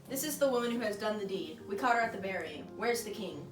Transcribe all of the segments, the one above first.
This is the woman who has done the deed. We caught her at the burying. Where's the king?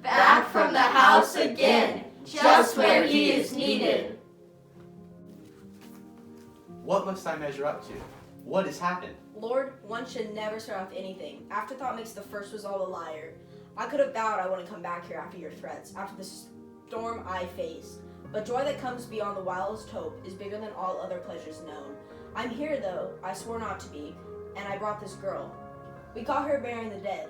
Back from the house again, just where he is needed. What must I measure up to? What has happened? Lord, one should never start off anything. Afterthought makes the first resolve a liar. I could have vowed I wouldn't come back here after your threats, after the storm I faced. But joy that comes beyond the wildest hope is bigger than all other pleasures known. I'm here, though. I swore not to be, and I brought this girl. We caught her burying the dead.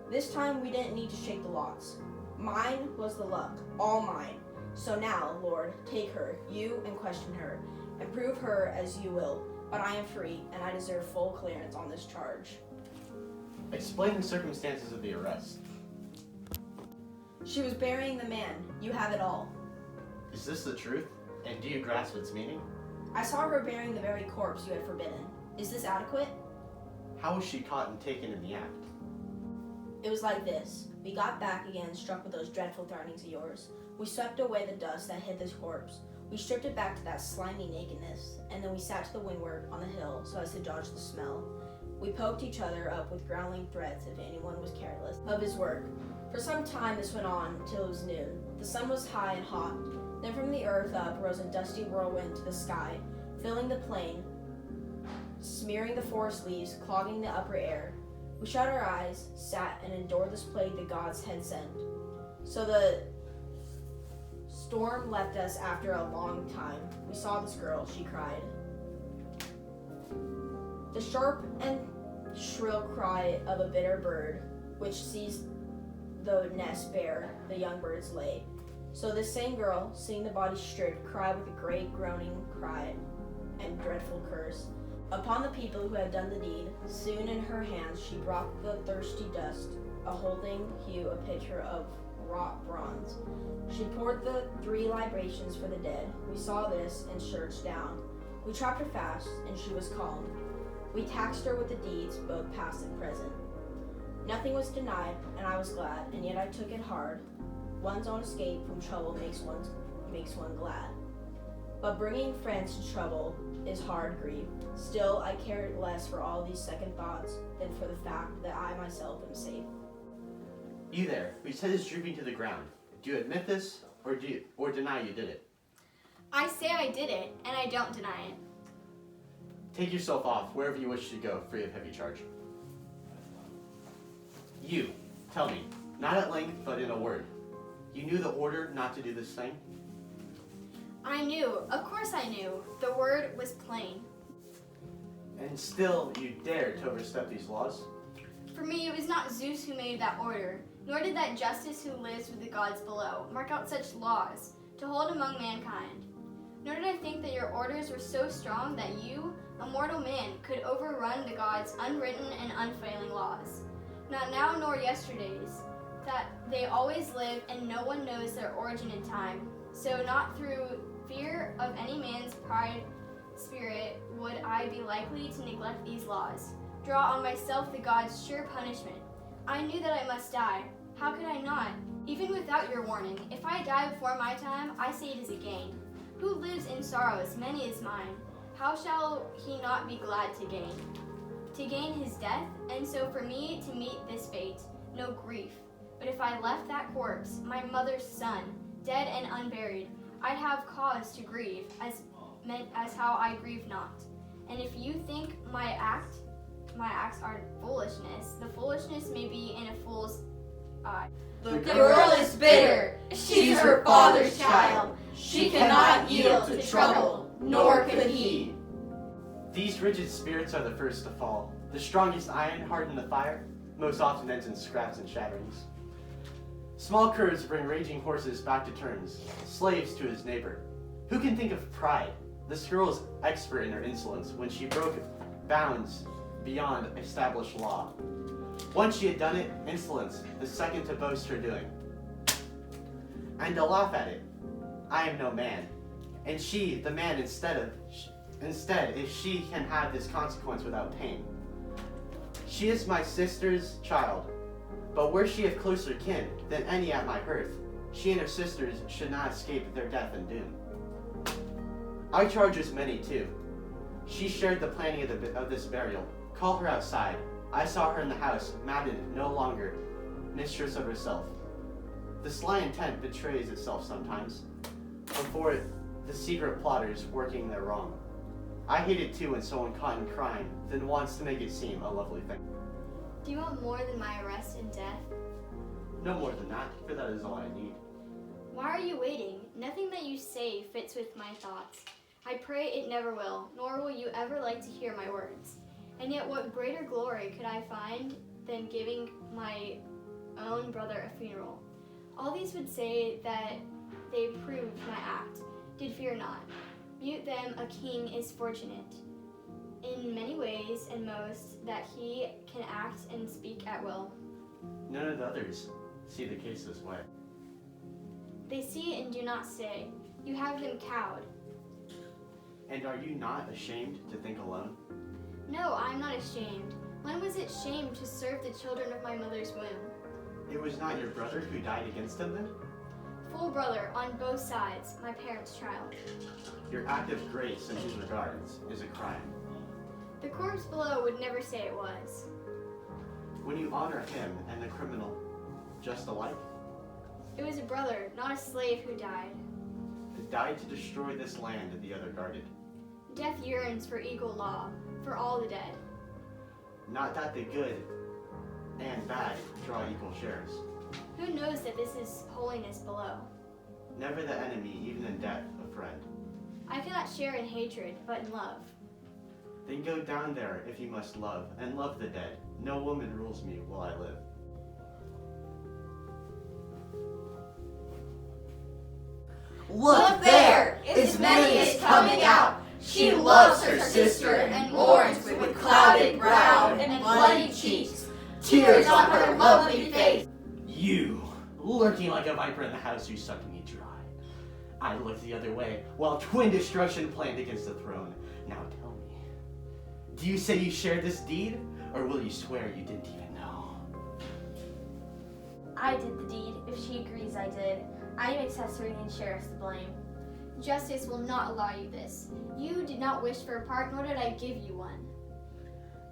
This time we didn't need to shake the lots. Mine was the luck, all mine. So now, Lord, take her, you, and question her, and prove her as you will. But I am free, and I deserve full clearance on this charge. Explain the circumstances of the arrest. She was burying the man. You have it all. Is this the truth? And do you grasp its meaning? I saw her burying the very corpse you had forbidden. Is this adequate? How was she caught and taken in the act? It was like this. We got back again, struck with those dreadful threatenings of yours. We swept away the dust that hid this corpse. We stripped it back to that slimy nakedness, and then we sat to the windward on the hill so as to dodge the smell. We poked each other up with growling threats if anyone was careless of his work. For some time this went on till it was noon. The sun was high and hot. Then from the earth up rose a dusty whirlwind to the sky, filling the plain, smearing the forest leaves, clogging the upper air. We shut our eyes, sat, and endured this plague the gods had sent. So the storm left us after a long time. We saw this girl, she cried. The sharp and shrill cry of a bitter bird, which sees the nest bare, the young birds lay. So this same girl, seeing the body stripped, cried with a great groaning cry and dreadful curse upon the people who had done the deed. Soon in her hands she brought the thirsty dust, a holding hue, a pitcher of wrought bronze. She poured the 3 libations for the dead. We saw this and searched down. We trapped her fast, and she was calm. We taxed her with the deeds, both past and present. Nothing was denied, and I was glad, and yet I took it hard. One's own escape from trouble makes one glad. But bringing friends to trouble is hard grief. Still, I cared less for all these second thoughts than for the fact that I myself am safe. You there, whose head is drooping to the ground. Do you admit this, or deny you did it? I say I did it, and I don't deny it. Take yourself off wherever you wish to go, free of heavy charge. You, tell me, not at length, but in a word. You knew the order not to do this thing? I knew, of course I knew. The word was plain. And still you dare to overstep these laws? For me, it was not Zeus who made that order, nor did that justice who lives with the gods below mark out such laws to hold among mankind. Nor did I think that your orders were so strong that you, a mortal man, could overrun the gods' unwritten and unfailing laws. Not now nor yesterday's, that they always live and no one knows their origin in time. So not through fear of any man's pride spirit would I be likely to neglect these laws, draw on myself the gods' sure punishment. I knew that I must die. How could I not? Even without your warning, if I die before my time, I say it is a gain. Who lives in sorrows, many as mine? How shall he not be glad to gain? To gain his death, and so for me to meet this fate, no grief. But if I left that corpse, my mother's son, dead and unburied, I'd have cause to grieve, as how I grieve not. And if you think my acts are foolishness, the foolishness may be in a fool's eye. The girl is bitter. She's her father's child. She cannot yield to trouble, nor could he. These rigid spirits are the first to fall. The strongest iron hardened the fire, most often ends in scraps and shatterings. Small curs bring raging horses back to terms, slaves to his neighbor. Who can think of pride? This girl is expert in her insolence when she broke bounds beyond established law. Once she had done it, insolence, the second to boast her doing. And to laugh at it. I am no man. And she, the man, instead, if she can have this consequence without pain. She is my sister's child, but were she of closer kin than any at my hearth, she and her sisters should not escape their death and doom. I charge as many too. She shared the planning of this burial. Call her outside. I saw her in the house, maddened, no longer mistress of herself. The sly intent betrays itself sometimes. Before it, the secret plotters working their wrong. I hate it too when someone caught in crime then wants to make it seem a lovely thing. Do you want more than my arrest and death? No more than that, for that is all I need. Why are you waiting? Nothing that you say fits with my thoughts. I pray it never will, nor will you ever like to hear my words. And yet what greater glory could I find than giving my own brother a funeral? All these would say that they proved my act. Did fear not. Mute them, a king is fortunate in many ways, and most that he can act and speak at will. None of the others see the case this way. They see and do not say. You have them cowed. And are you not ashamed to think alone? No, I am not ashamed. When was it shame to serve the children of my mother's womb? It was not your brother who died against them then? Full brother on both sides, my parents' child. Your act of grace in his regards is a crime. The corpse below would never say it was. When you honor him and the criminal just alike, It was a brother, not a slave, who died. it died to destroy this land the other guarded. Death yearns for equal law, for all the dead. Not that the good and bad draw equal shares. Who knows that this is holiness below? Never the enemy, even in death, a friend. I cannot share in hatred, but in love. Then go down there if you must love, and love the dead. No woman rules me while I live. Look there! Ismene is coming out. She loves her sister and mourns with clouded brow and bloody cheeks, tears on her lovely face. You, lurking like a viper in the house you sucked me dry. I looked the other way while twin destruction planned against the throne. Now tell me, do you say you shared this deed, or will you swear you didn't even know? I did the deed. If she agrees I did, I am accessory and shares the blame. Justice will not allow you this. You did not wish for a part, nor did I give you one.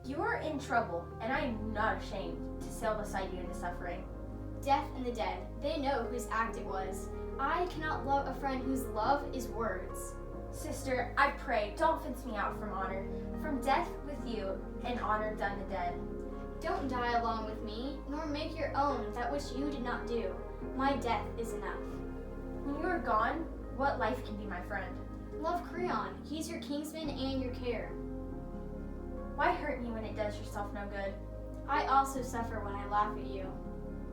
You are in trouble, and I am not ashamed to sail beside you into suffering. Death and the dead, they know whose act it was. I cannot love a friend whose love is words. Sister, I pray, don't fence me out from honor, from death with you, and honor done to dead. Don't die along with me, nor make your own that which you did not do. My death is enough. When you are gone, what life can be my friend? Love Creon, he's your kingsman and your care. Why hurt me when it does yourself no good? I also suffer when I laugh at you.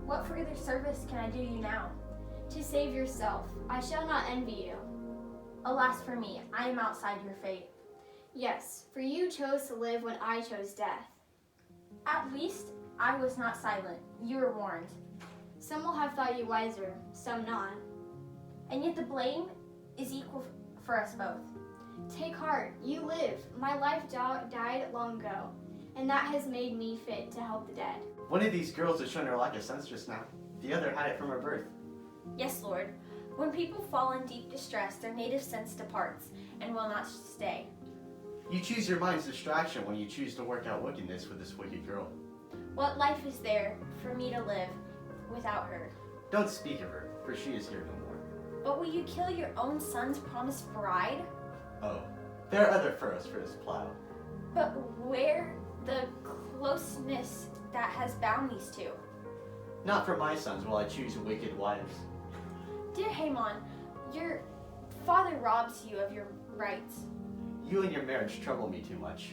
What further service can I do you now? To save yourself, I shall not envy you. Alas for me, I am outside your fate. Yes, for you chose to live when I chose death. At least, I was not silent. You were warned. Some will have thought you wiser, some not. And yet the blame is equal for us both. Take heart, you live. My life died long ago, and that has made me fit to help the dead. One of these girls has shown her lack of sense just now. The other had it from her birth. Yes, Lord. When people fall in deep distress, their native sense departs and will not stay. You choose your mind's distraction when you choose to work out wickedness with this wicked girl. What life is there for me to live without her? Don't speak of her, for she is here no more. But will you kill your own son's promised bride? Oh, there are other furrows for his plow. But where the closeness that has bound these two? Not for my sons will I choose wicked wives. Dear Haemon, your father robs you of your rights. You and your marriage trouble me too much.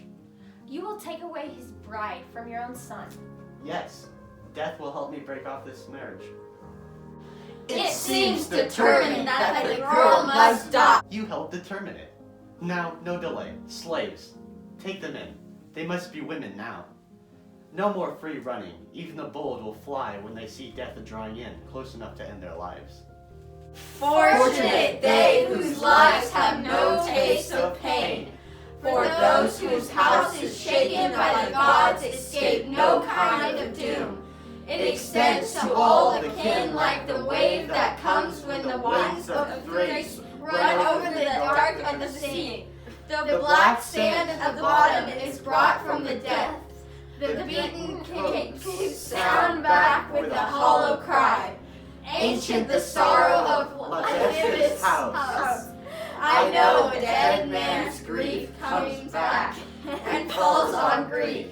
You will take away his bride from your own son. Yes, death will help me break off this marriage. It seems determined that the girl must die. You helped determine it. Now, no delay. Slaves, take them in. They must be women now. No more free running. Even the bold will fly when they see death drawing in, close enough to end their lives. Fortunate they whose lives have no taste of pain. For those whose house is shaken by the gods escape no kind of doom. It extends to all the kin like the wave that comes when the winds of Thrace run over the dark and the of the sea. The black sand at the bottom is brought from the depths. The beaten caves sound back with a hollow cry. Ancient the sorrow of Lascivious house. I know a dead man's grief comes back and falls on grief.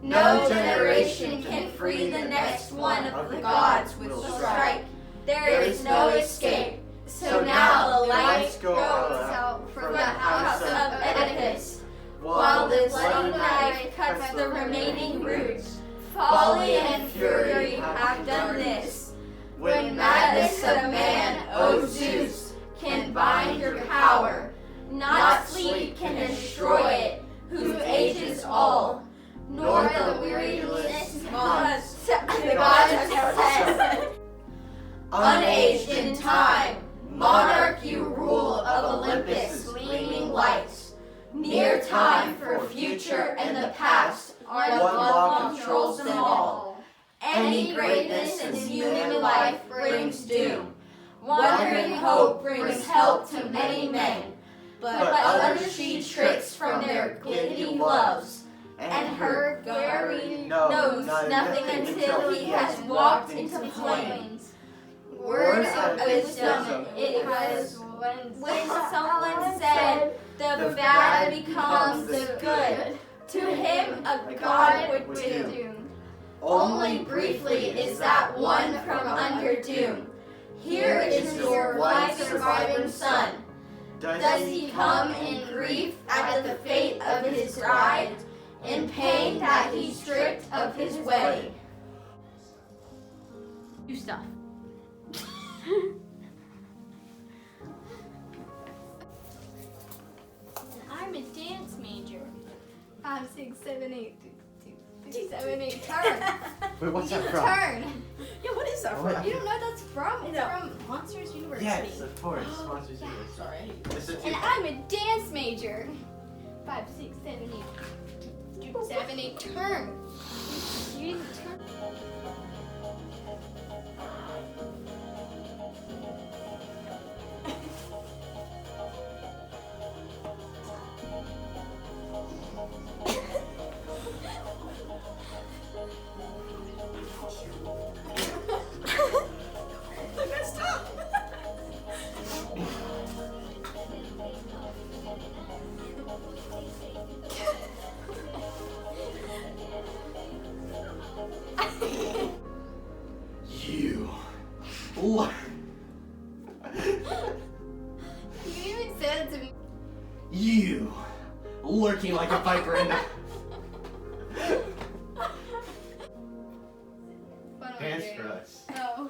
No generation can free the next one of the gods will strike. There is no escape. So now the lights go out from the house of Oedipus, while the bloody knife cuts the remaining roots. Folly and fury have done this. When madness of man, O Zeus, can bind your power, not sleep can destroy it, who ages all, nor the weariness must the gods possess. Unaged in time, monarch you rule of Olympus' gleaming lights. Near time for future and the past, one law controls them all. Any greatness in human life brings doom. Wandering hope brings help to many men. But others she tricks from their giddy loves. And her wary knows nothing until he has walked into flames. Words of wisdom it was when someone said, the bad becomes the good. To him a god would do. Only briefly is that one from under doom. Here is your one surviving son. Does he come in grief at the fate of his bride, in pain that he stripped of his wedding? Do stuff. I'm a dance major. 5, 6, 7, 8. 2, 7, 8. Turn. Wait, what's that from? Turn. Yeah, what is that Oh, from? You don't know what that's from? It's No. from Monsters University. Yes, of course. Monsters University. Sorry. It's a And I'm a dance major. 5, 6, 7, 8. 2, 7, 8. Turn. You need to turn. You. Look. You even said it to me. You. Lurking like a viper in the... Fun over Dance there. for us. No.